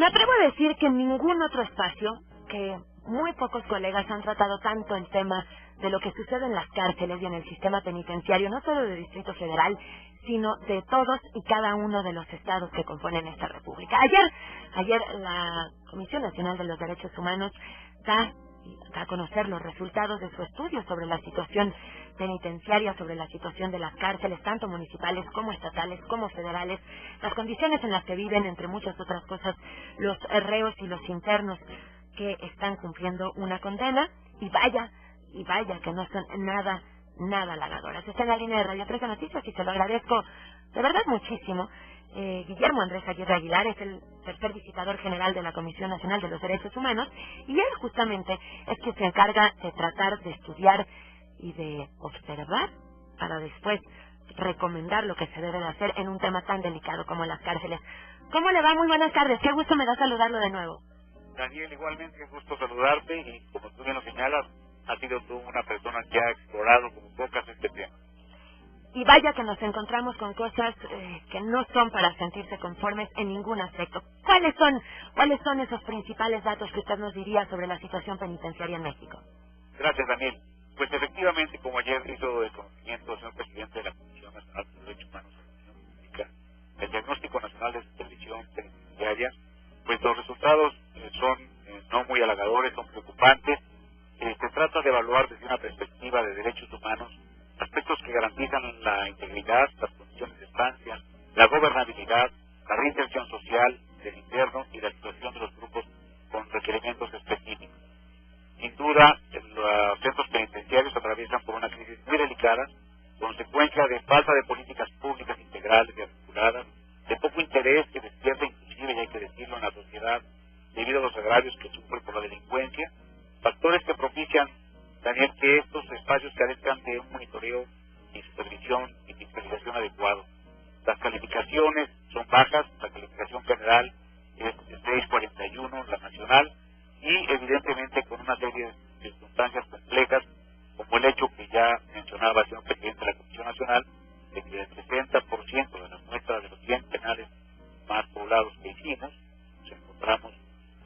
Me atrevo a decir que en ningún otro espacio, que muy pocos colegas han tratado tanto el tema de lo que sucede en las cárceles y en el sistema penitenciario, no solo del Distrito Federal, sino de todos y cada uno de los estados que componen esta república. Ayer la Comisión Nacional de los Derechos Humanos da a conocer los resultados de su estudio sobre la situación penitenciaria, sobre la situación de las cárceles, tanto municipales como estatales como federales, las condiciones en las que viven, entre muchas otras cosas, los reos y los internos que están cumpliendo una condena, y vaya que no son nada halagadoras. Está en la línea de Radio 13 Noticias y se lo agradezco de verdad muchísimo. Guillermo Andrés Aguirre Aguilar es el tercer visitador general de la Comisión Nacional de los Derechos Humanos, y él justamente es quien se encarga de tratar de estudiar y de observar para después recomendar lo que se debe de hacer en un tema tan delicado como las cárceles. ¿Cómo le va? Muy buenas tardes. Qué gusto me da saludarlo de nuevo. Daniel, igualmente es gusto saludarte, y como tú bien lo señalas, has sido tú una persona que ha explorado como pocas este tema. Y vaya que nos encontramos con cosas que no son para sentirse conformes en ningún aspecto. ¿Cuáles son esos principales datos que usted nos diría sobre la situación penitenciaria en México? Gracias, Daniel. Pues efectivamente, como ayer hizo el conocimiento el señor presidente de la Comisión Nacional de Derechos Humanos de la Unión Pública, el Diagnóstico Nacional de Supervisión Penitenciaria, pues los resultados son no muy halagadores, son preocupantes. Se trata de evaluar desde una perspectiva de derechos humanos aspectos que garantizan la integridad, las condiciones de estancia, la gobernabilidad, la reinserción social del interno y la situación de los grupos con requerimientos específicos. Sin duda, los centros penitenciarios atraviesan por una crisis muy delicada, consecuencia de falta de políticas públicas integrales y articuladas, de poco interés que despierta inclusive, y hay que decirlo, en la sociedad debido a los agravios que sufre por la delincuencia, factores que propician, Daniel, que estos espacios carezcan de un monitoreo y supervisión y fiscalización adecuado. Las calificaciones son bajas, la calificación general es 6.41, la nacional, y evidentemente con una serie de circunstancias complejas, como el hecho que ya mencionaba el señor presidente de la Comisión Nacional, de que el 60% de las muestras de los 100 penales más poblados que hicimos, nos encontramos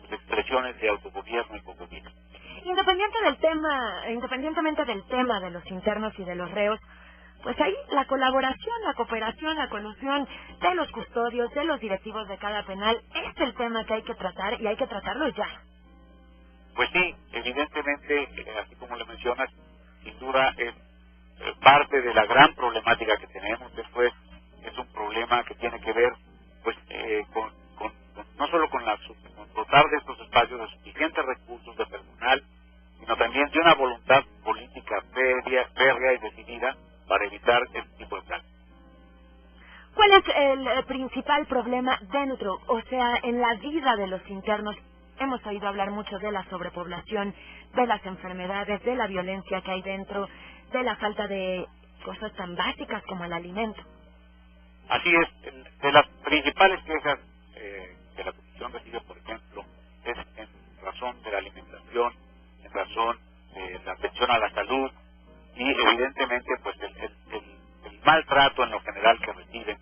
expresiones de autogobierno y cogobierno. Independientemente del tema de los internos y de los reos, pues ahí la colaboración, la cooperación, la colusión de los custodios, de los directivos de cada penal, es el tema que hay que tratar, y hay que tratarlo ya. Pues sí, evidentemente, así como lo mencionas, sin duda es parte de la gran problemática que tenemos. Después es un problema que tiene que ver pues no solo con dotar de estos espacios de suficientes recursos de personal, sino también de una voluntad política férrea y decidida para evitar este tipo de prácticas. ¿Cuál es el principal problema dentro, o sea, en la vida de los internos? Hemos oído hablar mucho de la sobrepoblación, de las enfermedades, de la violencia que hay dentro, de la falta de cosas tan básicas como el alimento. Así es, de las principales quejas que la Comisión recibe, por ejemplo, es en razón de la alimentación, en razón de la atención a la salud, y evidentemente pues el maltrato en lo general que reciben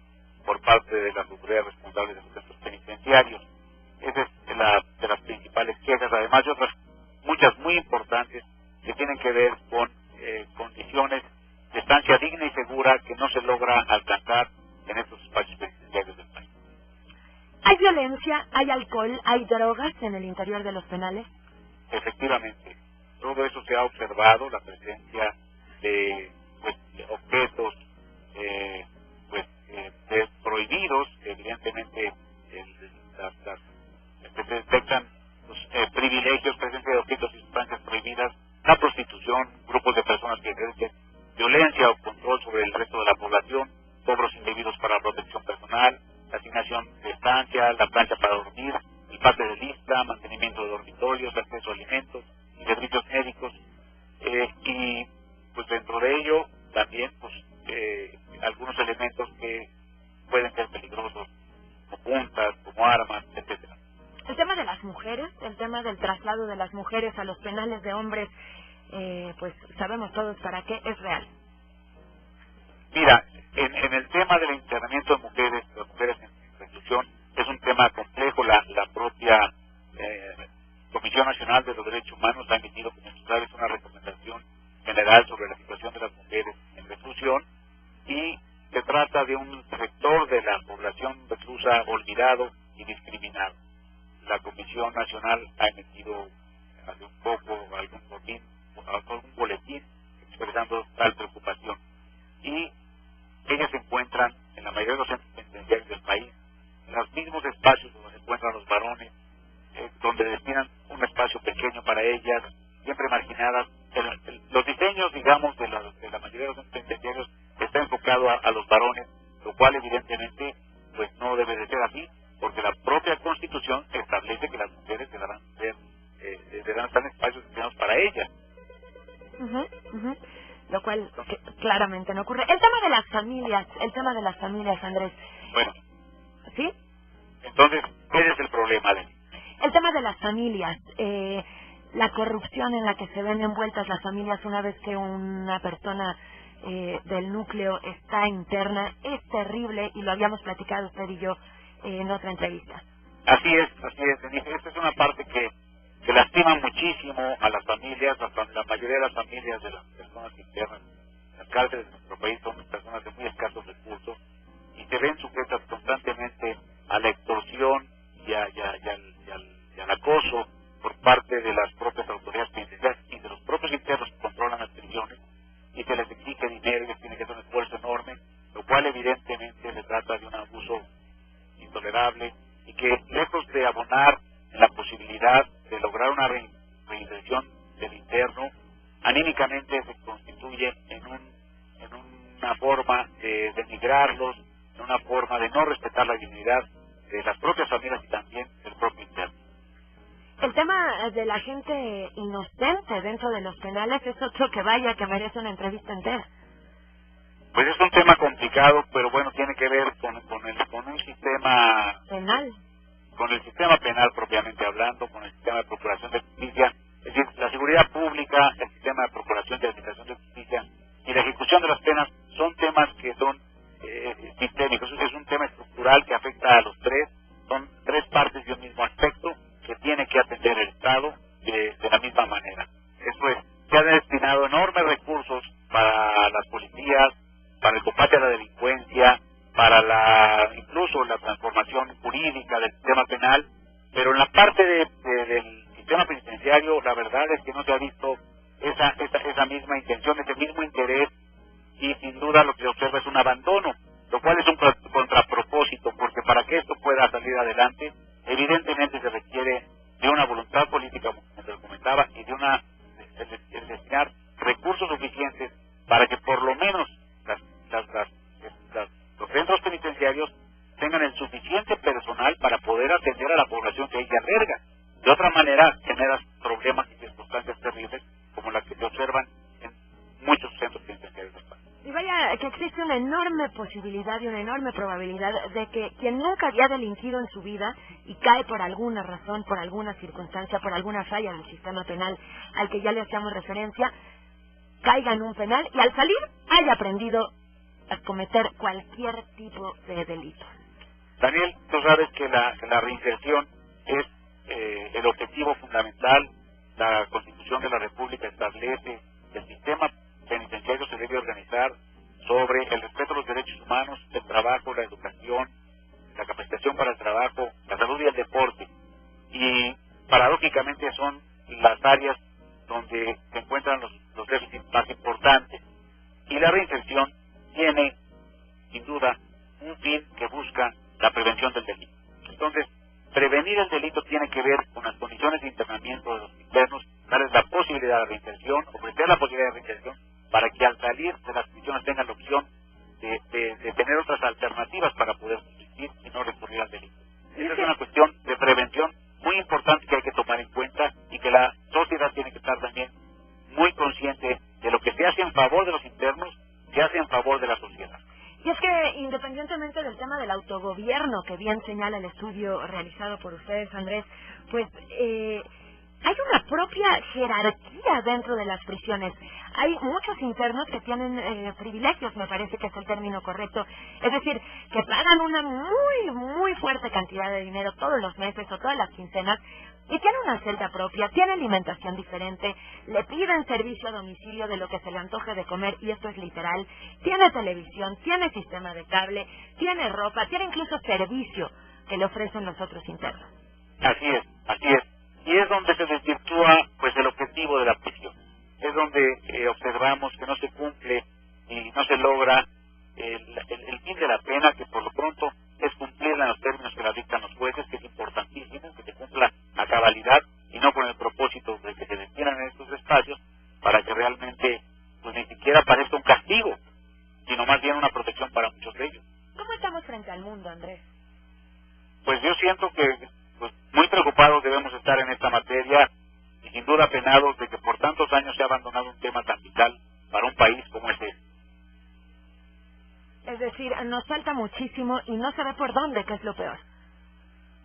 por parte de las autoridades responsables de los centros penitenciarios. Esa es de las principales quejas, además de otras muchas muy importantes que tienen que ver con condiciones de estancia digna y segura que no se logra alcanzar en estos espacios penitenciarios del país. ¿Hay violencia, hay alcohol, hay drogas en el interior de los penales? Efectivamente, todo eso se ha observado, la presencia de objetos prohibidos, evidentemente se detectan los privilegios, presencia de objetos y sustancias prohibidas, la prostitución, grupos de personas que ejercen violencia o control sobre el resto de la población, cobros indebidos para protección personal, la asignación de estancia, la plancha para dormir, el pase de lista, mantenimiento de dormitorios, acceso a alimentos y servicios médicos, y pues dentro de ello también algunos elementos que pueden ser peligrosos, como puntas, como armas, etcétera. El tema de las mujeres, el tema del traslado de las mujeres a los penales de hombres, pues sabemos todos para qué es real. Mira, en el tema del internamiento de mujeres, las mujeres en reclusión, es un tema complejo. La propia sector de la población reclusa olvidado y discriminado. La Comisión Nacional ha emitido hace un poco algún boletín expresando tal preocupación. Y ellas se encuentran en la mayoría de los centros penitenciarios del país, en los mismos espacios donde se encuentran los varones, donde destinan un espacio pequeño para ellas, siempre marginadas. Los diseños, digamos, de la mayoría de los centros penitenciarios está enfocado a los varones, lo cual evidentemente pues no debe de ser así, porque la propia Constitución establece que las mujeres deberán estar en espacios destinados para ellas. Lo cual claramente no ocurre. El tema de las familias, Andrés. Bueno. ¿Sí? Entonces, ese es el problema, Lenny. El tema de las familias, la corrupción en la que se ven envueltas las familias una vez que una persona del núcleo está interna, es terrible, y lo habíamos platicado usted y yo en otra entrevista. Así es, Denise. Esta es una parte que lastima muchísimo a las familias. La mayoría de las familias de las personas internas en las cárceles de nuestro país son personas de muy escasos recursos y se ven sujetas constantemente a la extorsión y al acoso por parte de las propias autoridades penitenciarias y de los propios internos que controlan las prisiones, y se les exige dinero y les tiene que hacer un esfuerzo enorme, lo cual evidentemente se trata de un abuso intolerable y que, lejos de abonar en la posibilidad de lograr una reinserción del interno, anímicamente se constituye en una forma de denigrarlos, en una forma de no respetar la dignidad de las propias familias y también del propio interno. El tema de la gente inocente dentro de los penales es otro que que merece una entrevista entera. Pues es un tema complicado, pero bueno, tiene que ver con un sistema penal. Con el sistema penal propiamente hablando, con el sistema de procuración de justicia, es decir, la seguridad pública, el sistema de procuración y administración de justicia y la ejecución de las penas son temas que son sistémicos. Es un tema estructural que afecta a los tres, son tres partes de un mismo aspecto que tiene que atender el Estado de la misma manera. Eso es, se han destinado enormes recursos para las policías, para el combate a la delincuencia, para incluso la transformación jurídica del sistema penal, pero en la parte del sistema penitenciario la verdad es que no se ha visto esa misma intención, ese mismo interés, y sin duda lo que se observa es un abandono, lo cual es un contrapropósito, porque para que esto pueda salir adelante, evidentemente se requiere de una voluntad política, como se lo comentaba, y de destinar recursos suficientes para que por lo menos los centros penitenciarios tengan el suficiente personal para poder atender a la población que ahí se alberga. De otra manera, generas problemas y circunstancias terribles como las que se observan en muchos centros penitenciarios del país. Y vaya, que existe una enorme posibilidad y una enorme probabilidad de que quien nunca había delinquido en su vida y cae por alguna razón, por alguna circunstancia, por alguna falla del sistema penal al que ya le hacíamos referencia, caiga en un penal y al salir haya aprendido a cometer cualquier tipo de delito. Daniel, tú sabes que la reinserción es el objetivo fundamental. La Constitución de la República establece que el sistema penitenciario se debe organizar sobre el respeto a los derechos humanos, el trabajo, la educación, la capacitación para el trabajo, la salud y el deporte. Y paradójicamente son las áreas donde se encuentran los déficits más importantes. Y la reinserción tiene, sin duda, un fin que busca la prevención del delito. Entonces, prevenir el delito tiene que ver con las condiciones de internamiento de los internos, darles la posibilidad de reinserción, ofrecer la posibilidad de reinserción, para que al salir de las prisiones tengan la opción de tener otras alternativas para poder subsistir y no recurrir al delito. Esa es una cuestión de prevención muy importante que hay que tomar en cuenta y que la sociedad tiene que estar también muy consciente de lo que se hace en favor de los internos, se hace en favor de la sociedad. Y es que, independientemente del tema del autogobierno que bien señala el estudio realizado por ustedes, Andrés, pues hay una propia jerarquía dentro de las prisiones. Hay muchos internos que tienen privilegios, me parece que es el término correcto. Es decir, que pagan una muy, muy fuerte cantidad de dinero todos los meses o todas las quincenas y tiene una celda propia, tiene alimentación diferente, le piden servicio a domicilio de lo que se le antoje de comer, y esto es literal, tiene televisión, tiene sistema de cable, tiene ropa, tiene incluso servicio que le ofrecen los otros internos. Así es, así es. Y es donde se desvirtúa pues el objetivo de la prisión. Es donde observamos que no se cumple y no se logra el fin de la pena, que por lo pronto es cumplirla en los términos que la dictan los jueces, que es importantísimo, que se cumpla a cabalidad y no con el propósito de que se destinan en estos espacios para que realmente pues ni siquiera parezca un castigo, sino más bien una protección para muchos de ellos. ¿Cómo estamos frente al mundo, Andrés? Pues yo siento que pues, muy preocupados debemos estar en esta materia y sin duda penados de que por tantos años se ha abandonado un tema tan vital para un país como este. Es decir, nos falta muchísimo y no se ve por dónde, que es lo peor.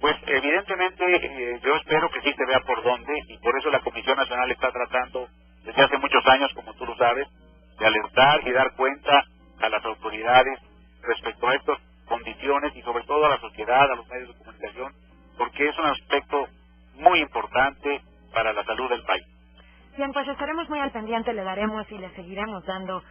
Pues evidentemente yo espero que sí se vea por dónde, y por eso la Comisión Nacional está tratando desde hace muchos años, como tú lo sabes, de alertar y dar cuenta a las autoridades respecto a estas condiciones y sobre todo a la sociedad, a los medios de comunicación, porque es un aspecto muy importante para la salud del país. Bien, pues estaremos muy al pendiente, le daremos y le seguiremos dando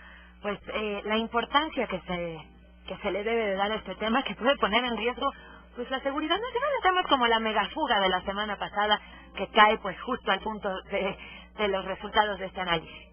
pues la importancia que se le debe de dar a este tema, que puede poner en riesgo pues la seguridad nacional en temas como la megafuga de la semana pasada, que cae pues justo al punto de los resultados de este análisis.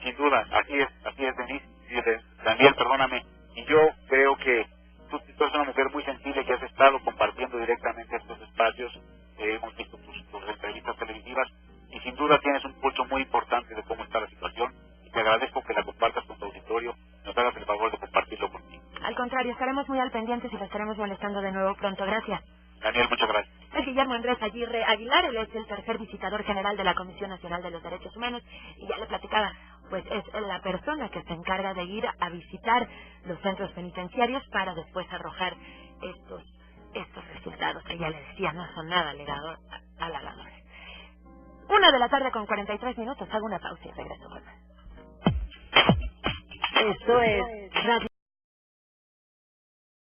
Sin duda, así es, Denise, Daniel, perdóname, y yo creo que tú eres una mujer muy sensible que has estado compartiendo directamente estos espacios, hemos visto tus entrevistas televisivas, y sin duda tienes un pulso muy importante de cómo está la situación, y te agradezco que la compartas con tu auditorio, nos hagas el favor de compartirlo contigo. Al contrario, estaremos muy al pendiente y lo estaremos molestando de nuevo pronto. Gracias. Daniel, muchas gracias. Es Guillermo Andrés Aguirre Aguilar, él es el tercer visitador general de la Comisión Nacional de los Derechos Humanos, y ya le platicaba, pues es la persona que se encarga de ir a visitar los centros penitenciarios para después arrojar estos resultados que ya le decía no son nada halagadores. 1:43 p.m, hago una pausa y regreso con más. Esto es Radio